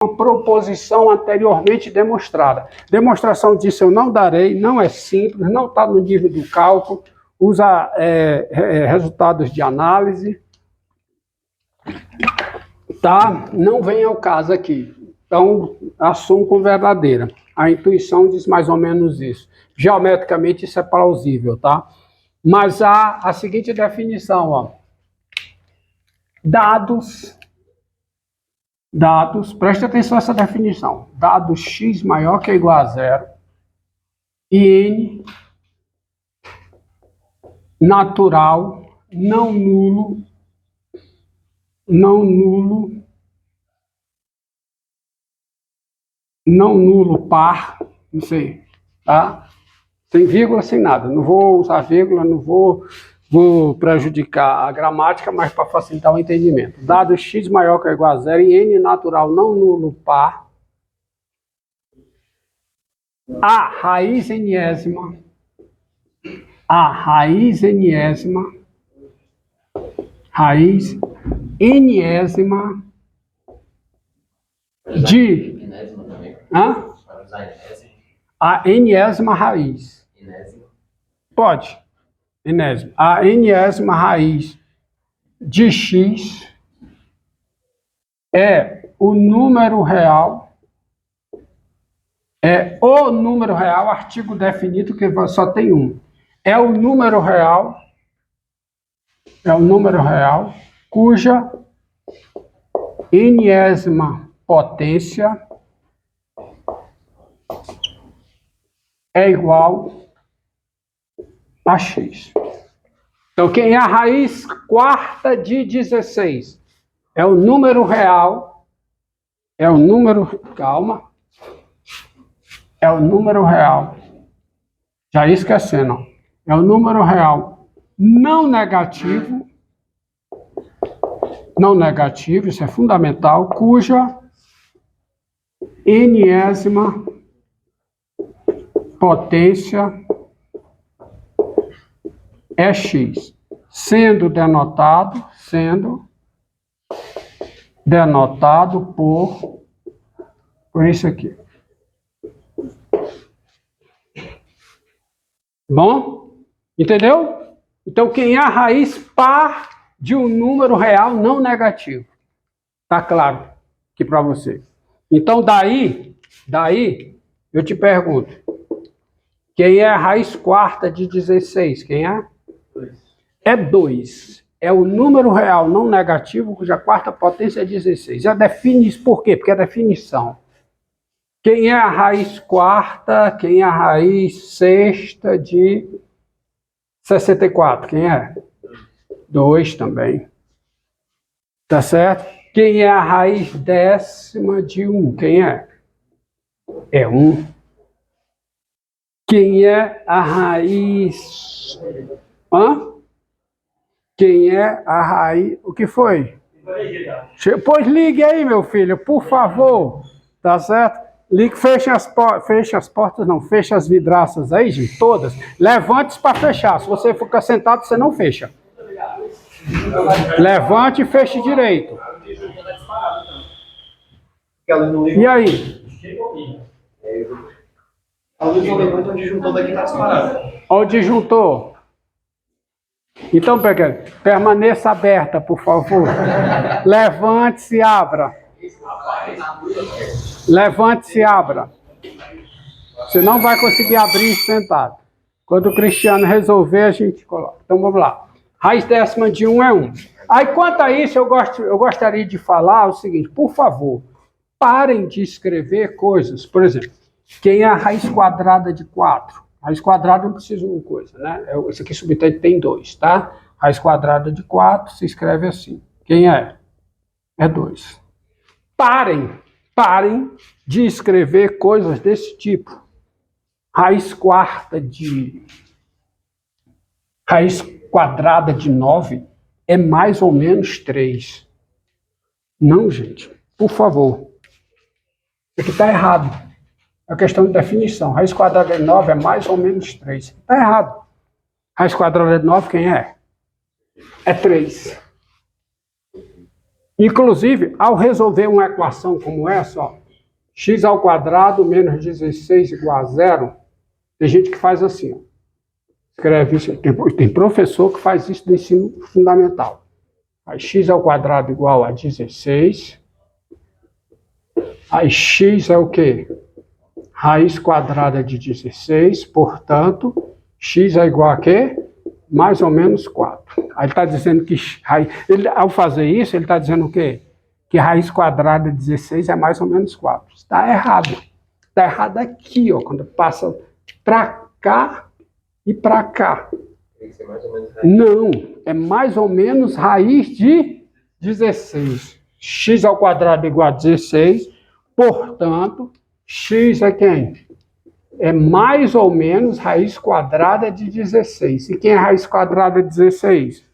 uma proposição anteriormente demonstrada. Demonstração disso eu não darei, não é simples, não está no nível do cálculo, usa resultados de análise, tá? Não vem ao caso aqui. Então, assumo como verdadeira. A intuição diz mais ou menos isso. Geometricamente isso é plausível, tá? Mas há a seguinte definição, ó. Dados, preste atenção a essa definição. Dado x maior que ou igual a zero e n natural, não nulo par, não sei, tá? Sem vírgula, sem nada. Não vou usar vírgula, não vou prejudicar a gramática, mas para facilitar o entendimento. Dado x maior que ou igual a zero e n natural não nulo par, a raiz enésima de a enésima raiz. Pode. Enésima. A enésima raiz de x é o número real, artigo definido que só tem um. É o número real cuja enésima potência é igual a x. Então, quem é a raiz quarta de 16? É o número real, já esquecendo, é o número real não negativo, isso é fundamental, cuja enésima potência é x, sendo denotado por isso aqui. Bom? Entendeu? Então, quem é a raiz par de um número real não negativo? Tá claro aqui para você. Então, daí, eu te pergunto, quem é a raiz quarta de 16? Quem é? 2. É 2. É o número real não negativo, cuja quarta potência é 16. Já define isso por quê? Porque é definição. Quem é a raiz quarta? Quem é a raiz sexta de 64? Quem é? 2 também. Tá certo? Quem é a raiz décima de 1? Quem é? É 1. Quem é a raiz... Quem é a raiz... O que foi? Pois ligue aí, meu filho, por favor. Tá certo? Ligue, feche as portas, não, feche as vidraças aí, gente, todas. Levante-se para fechar. Se você ficar sentado, você não fecha. Levante e feche direito. E aí? A luz não levanta, o disjuntor daqui está disparado. Olha o disjuntor. Então, permaneça aberta, por favor. Levante-se e abra. Levante-se e abra. Você não vai conseguir abrir sentado. Quando o Cristiano resolver, a gente coloca. Então, vamos lá. Raiz décima de 1 é 1. Aí, quanto a isso, eu gostaria de falar o seguinte. Por favor, parem de escrever coisas. Por exemplo, quem é a raiz quadrada de 4? Raiz quadrada não precisa de uma coisa, né? Esse aqui subtende tem 2, tá? Raiz quadrada de 4 se escreve assim. Quem é? É 2. Parem de escrever coisas desse tipo. Raiz quadrada de 9 é mais ou menos 3. Não, gente. Por favor. Isso aqui está errado. É questão de definição. Raiz quadrada de 9 é mais ou menos 3. Está errado. Raiz quadrada de 9, quem é? É 3. Inclusive, ao resolver uma equação como essa, ó, x ao quadrado menos 16 igual a zero, tem gente que faz assim, ó, escreve isso, tem professor que faz isso do ensino fundamental. Aí x ao quadrado igual a 16, aí x é o quê? Raiz quadrada de 16, portanto, x é igual a quê? Mais ou menos 4. Aí ele está dizendo que, ao fazer isso, ele está dizendo o quê? Que raiz quadrada de 16 é mais ou menos 4. Está errado. Está errado aqui, ó, quando passa para cá e para cá. Não, é mais ou menos raiz de 16. X ao quadrado igual a 16, portanto, x é quem? É mais ou menos raiz quadrada de 16. E quem é raiz quadrada de 16?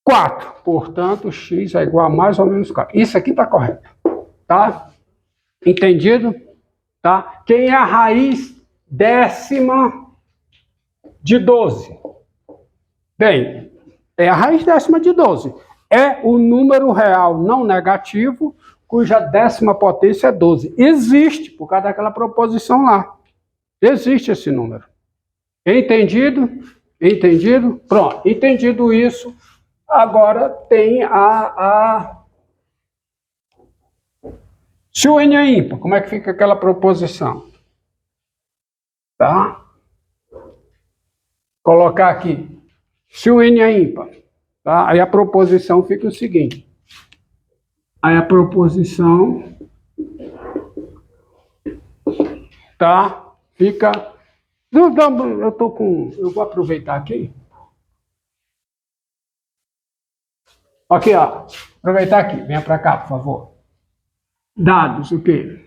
4. Portanto, x é igual a mais ou menos 4. Isso aqui está correto. Tá? Entendido? Tá? Quem é a raiz décima de 12? Bem, é a raiz décima de 12. É o número real não negativo cuja décima potência é 12. Existe, por causa daquela proposição lá. Existe esse número. Entendido? Entendido? Pronto. Entendido isso, agora tem Se o n é ímpar, como é que fica aquela proposição? Tá? Colocar aqui. Se o n é ímpar, tá? Aí a proposição fica o seguinte. Aí a proposição, tá? Fica. Eu vou aproveitar aqui. Aqui, ó. Aproveitar aqui. Venha para cá, por favor. Dados, o quê?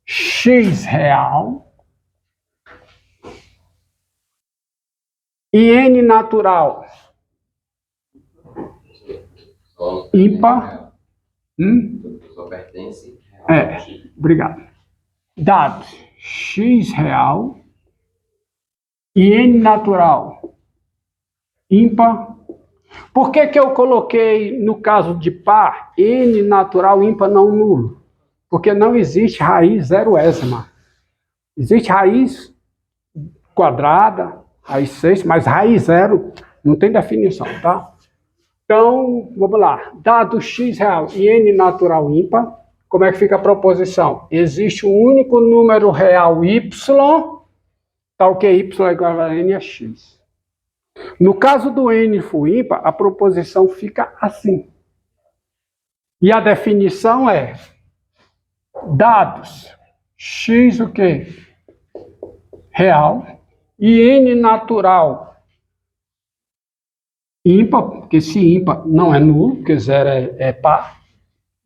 X real e N natural. Ímpar. Só pertence. Obrigado. Dados x real e n natural. Ímpar. Por que eu coloquei, no caso de par, n natural ímpar não nulo? Porque não existe raiz zeroésima. Existe raiz quadrada, raiz 6, mas raiz zero não tem definição, tá? Então, vamos lá. Dado x real e n natural ímpar, como é que fica a proposição? Existe um único número real y, tal que y é igual a n é x. No caso do n for ímpar, a proposição fica assim. E a definição é dados x o quê? Real e n natural ímpar, porque se ímpar não é nulo, porque zero é par,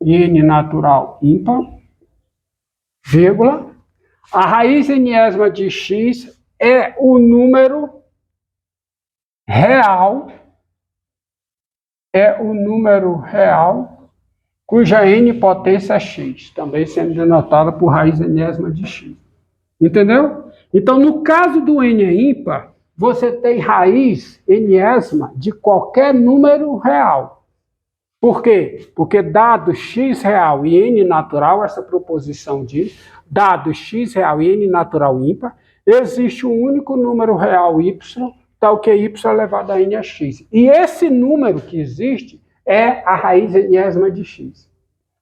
e n natural ímpar, vírgula, a raiz enésima de x é o número real, cuja n potência é x, também sendo denotada por raiz enésima de x. Entendeu? Então, no caso do n é ímpar, você tem raiz enésima de qualquer número real. Por quê? Porque dado x real e n natural, essa proposição diz, dado x real e n natural ímpar, existe um único número real y, tal que y elevado a n é x. E esse número que existe é a raiz enésima de x.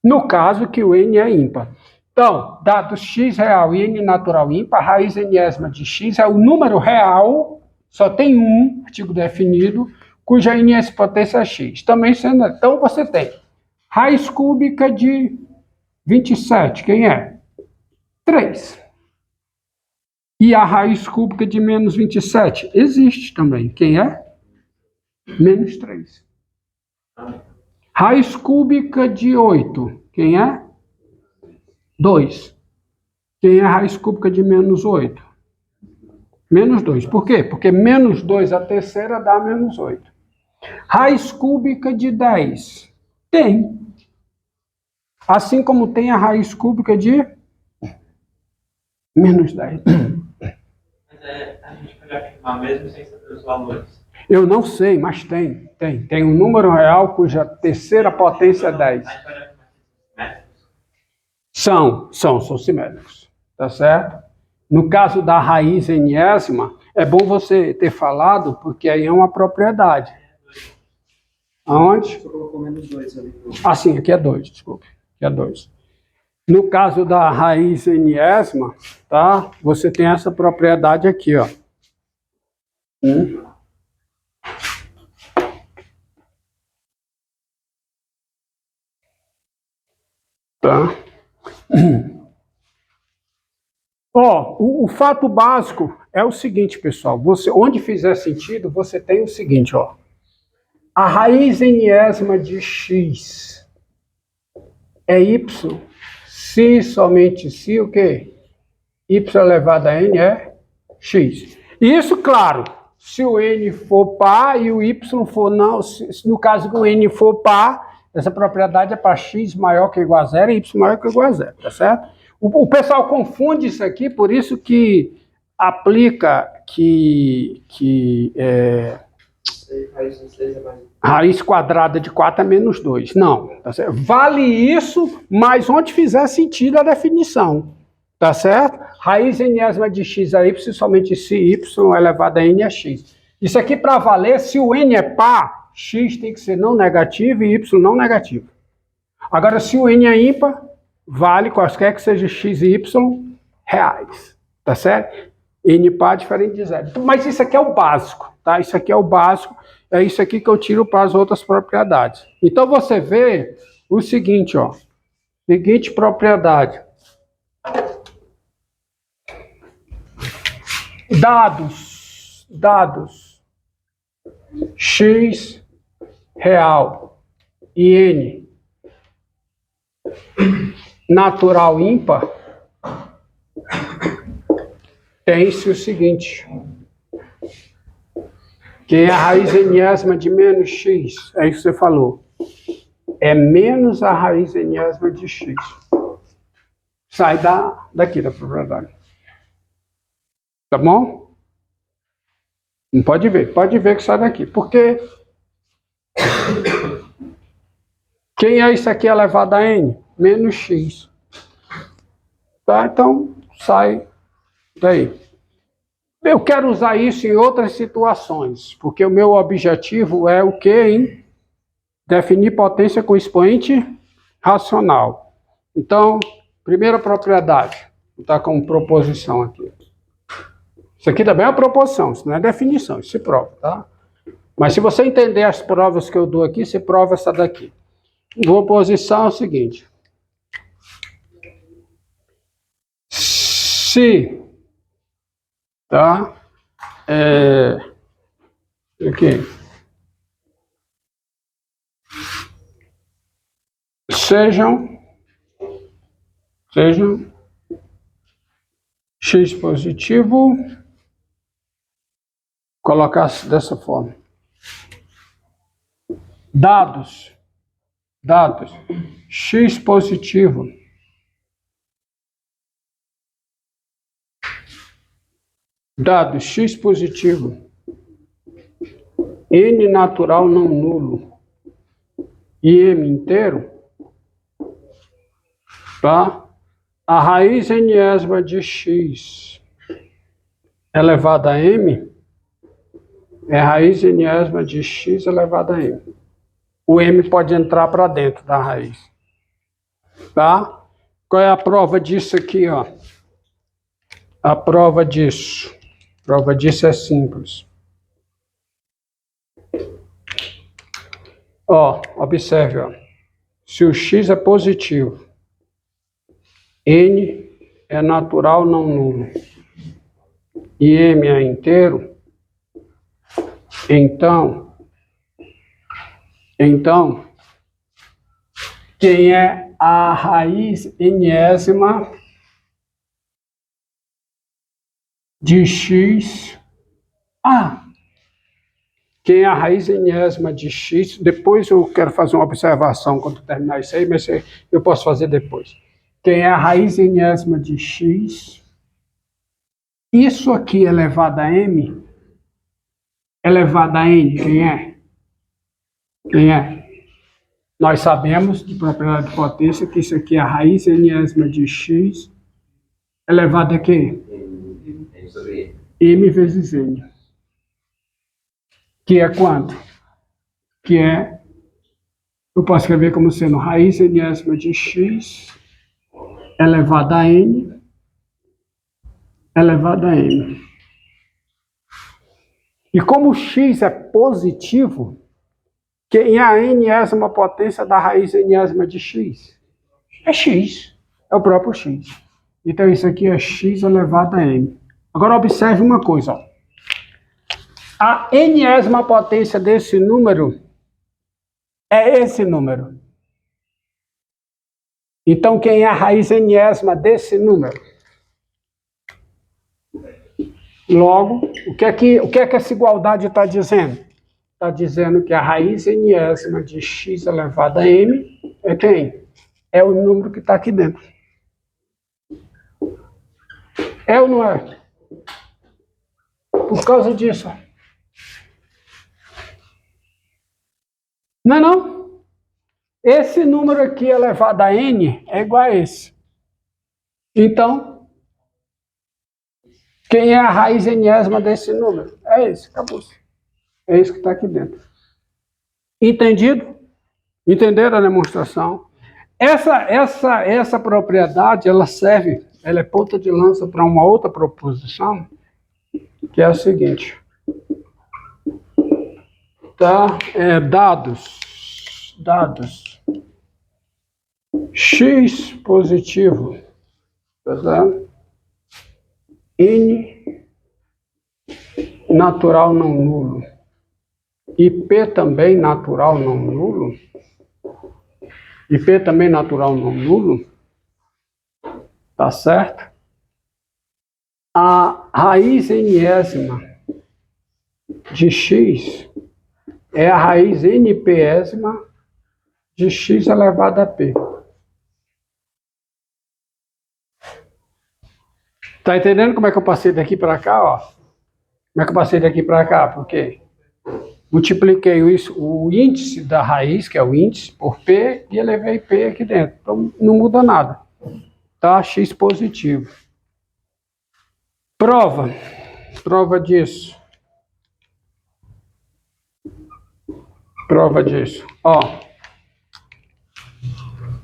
No caso que o n é ímpar. Então, dado x real e n natural ímpar, a raiz enésima de x é o número real, só tem um artigo definido, cuja n potência é x. Também sendo, então você tem raiz cúbica de 27, quem é? 3. E a raiz cúbica de menos 27 existe também, quem é? Menos 3. Raiz cúbica de 8, quem é? 2. Quem é a raiz cúbica de menos 8? Menos 2. Por quê? Porque menos 2 a terceira dá menos 8. Raiz cúbica de 10? Tem. Assim como tem a raiz cúbica de menos 10. Mas a gente pode afirmar mesmo sem saber os valores. Eu não sei, mas tem. Tem um número real cuja terceira potência é 10. São simétricos, tá certo? No caso da raiz enésima, é bom você ter falado, porque aí é uma propriedade. Aonde? Você colocou menos 2 ali. Ah, sim, aqui é 2, desculpe. Aqui é 2. No caso da raiz enésima, tá? Você tem essa propriedade aqui, ó. Tá? Ó, o fato básico é o seguinte, pessoal. Você, onde fizer sentido, você tem o seguinte, ó. A raiz enésima de x é y. Se somente se o quê? Y elevado a n é x. Isso, claro, se o n for par e o y for não. No caso que o n for par, essa propriedade é para x maior que ou igual a zero e y maior que ou igual a zero, tá certo? O pessoal confunde isso aqui, por isso que aplica raiz quadrada de 4 é menos 2. Não, tá certo? Vale isso, mas onde fizer sentido a definição, tá certo? Raiz enésima de x é y, somente se y elevado a n é x. Isso aqui para valer, se o n é par, x tem que ser não negativo e y não negativo. Agora, se o n é ímpar, vale quaisquer que seja x e y reais, tá certo? N par diferente de zero. Mas isso aqui é o básico, tá? Isso aqui é o básico, é isso aqui que eu tiro para as outras propriedades. Então, você vê o seguinte, ó. Seguinte propriedade. Dados x real e n natural ímpar, tem-se o seguinte, que é a raiz enésima de menos x, é isso que você falou, é menos a raiz enésima de x. Sai daqui da propriedade. Tá bom? Não pode ver que sai daqui. Porque quem é isso aqui elevado a n? Menos x. Tá? Então, sai daí. Eu quero usar isso em outras situações, porque o meu objetivo é o quê, hein? Definir potência com expoente racional. Então, primeira propriedade. Vou botar como proposição aqui. Isso aqui também é uma proposição, isso não é definição, isso se prova, tá? Mas se você entender as provas que eu dou aqui, você prova essa daqui. Proposição é o seguinte. Se, tá? Aqui. Sejam x positivo, colocar dessa forma. Dados x positivo n natural não nulo e m inteiro, tá? A raiz enésima de x elevado a m é a raiz enésima de x elevado a m. O m pode entrar para dentro da raiz. Tá? Qual é a prova disso aqui, ó? A prova disso é simples. Ó, observe, ó. Se o x é positivo, n é natural não nulo e m é inteiro, então quem é a raiz enésima de x? Quem é a raiz enésima de x? Depois eu quero fazer uma observação quando terminar isso aí, mas eu posso fazer depois. Quem é a raiz enésima de x? Isso aqui elevado a m elevado a n, quem é? Quem é? Nós sabemos de propriedade de potência que isso aqui é a raiz enésima de x elevado a quê? M sobre M vezes n. Que é quanto? Que é, eu posso escrever como sendo raiz enésima de x elevado a n elevado a n. E como o x é positivo, quem é a enésima potência da raiz enésima de x? É x, é o próprio x. Então isso aqui é x elevado a n. Agora observe uma coisa, ó. A enésima potência desse número é esse número. Então quem é a raiz enésima desse número? Logo, o que é que essa igualdade está dizendo? Está dizendo que a raiz enésima de x elevado a m é quem? É o número que está aqui dentro. É ou não é? Por causa disso. Não é não? Esse número aqui elevado a n é igual a esse. Então, quem é a raiz enésima desse número? É esse, acabou. É esse que está aqui dentro. Entendido? Entenderam a demonstração? Essa propriedade, ela serve, ela é ponta de lança para uma outra proposição, que é a seguinte. Tá? Dados. X positivo, tá certo? N natural não nulo. E P também natural não nulo. E P também natural não nulo. Tá certo? A raiz enésima de x é a raiz npésima de x elevado a p. Tá entendendo como é que eu passei daqui para cá, ó? Como é que eu passei daqui para cá? Porque multipliquei o índice da raiz, que é o índice, por p, e elevei p aqui dentro. Então não muda nada. Tá? X positivo. Prova disso. Prova disso. Ó.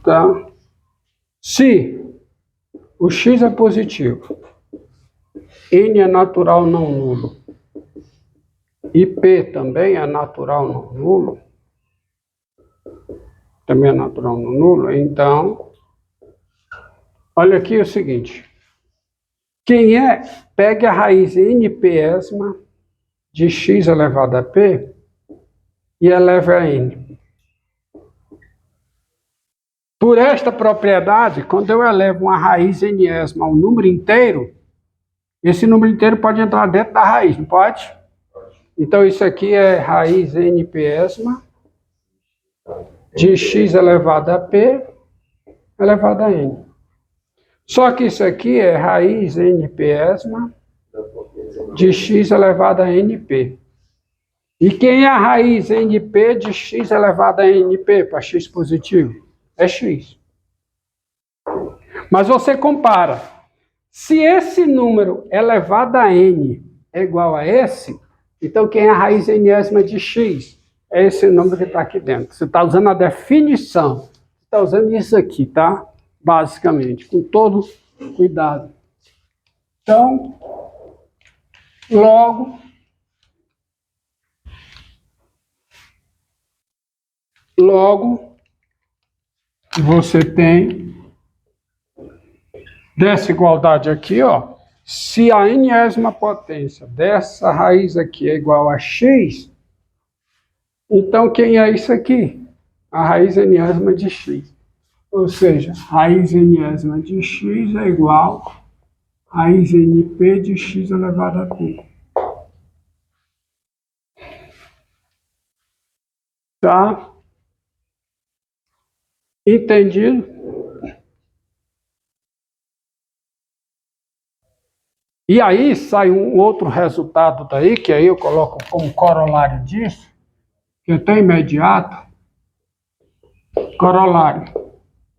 Tá? Se o x é positivo, n é natural não nulo, e p também é natural não nulo, então, olha aqui o seguinte, pegue a raiz npésima de x elevado a p e eleve a n. Por esta propriedade, quando eu elevo uma raiz enésima a um número inteiro, esse número inteiro pode entrar dentro da raiz, não pode? Então isso aqui é raiz npésima de x elevado a p elevado a n. Só que isso aqui é raiz npésima de x elevado a np. E quem é a raiz np de x elevado a np para x positivo? É x. Mas você compara. Se esse número elevado a n é igual a esse, então quem é a raiz enésima de x? É esse número que está aqui dentro. Você está usando a definição. Você está usando isso aqui, tá? Basicamente, com todo cuidado. Então, logo você tem dessa igualdade aqui, ó. Se a enésima potência dessa raiz aqui é igual a x, então quem é isso aqui? A raiz enésima de x. Ou seja, raiz enésima de x é igual a raiz np de x elevado a p. Tá? Entendido? E aí sai um outro resultado daí, que aí eu coloco como corolário disso, que é até imediato. Corolário.